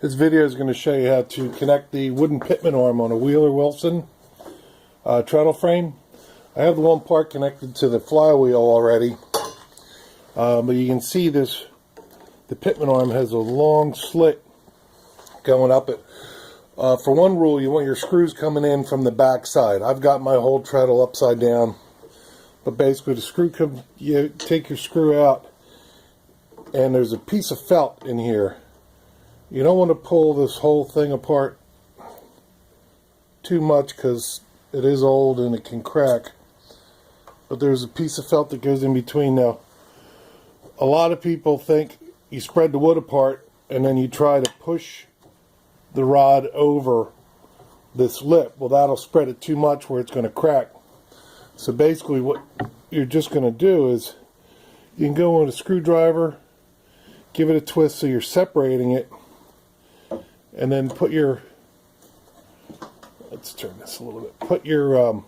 This video is going to show you how to connect the wooden Pitman arm on a Wheeler Wilson treadle frame. I have the one part connected to the flywheel already, but you can see the Pitman arm has a long slit going up it. For one rule, you want your screws coming in from the back side. I've got my whole treadle upside down, but basically the screw you take your screw out, and there's a piece of felt in here. You don't want to pull this whole thing apart too much because it is old and it can crack. But there's a piece of felt that goes in between. Now, a lot of people think you spread the wood apart and then you try to push the rod over this lip. Well, that'll spread it too much where it's going to crack. So basically what you're just going to do is you can go with a screwdriver, give it a twist so you're separating it, and then put your, let's turn this a little bit, put your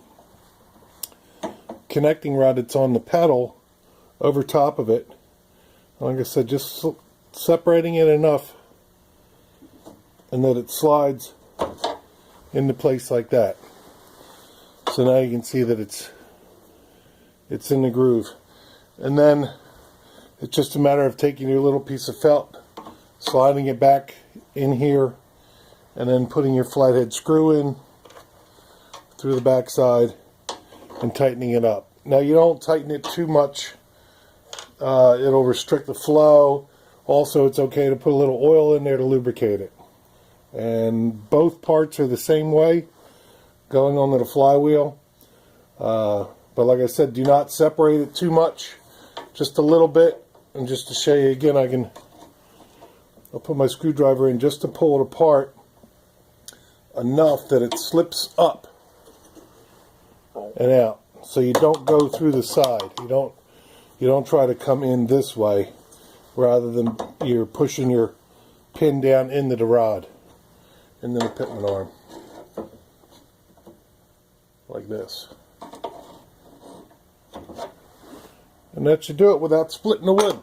connecting rod that's on the pedal over top of it. Like I said, just separating it enough and that it slides into place like that. So now you can see that it's in the groove. And then it's just a matter of taking your little piece of felt, sliding it back in here, and then putting your flathead screw in through the back side and tightening it up. Now you don't tighten it too much, it'll restrict the flow. Also, it's okay to put a little oil in there to lubricate it. And both parts are the same way going onto the flywheel, but like I said, do not separate it too much, just a little bit. And just to show you again, I'll put my screwdriver in just to pull it apart enough that it slips up and out, so you don't go through the side. You don't try to come in this way, rather than you're pushing your pin down into the rod, into the Pitman arm, like this. And that should do it without splitting the wood.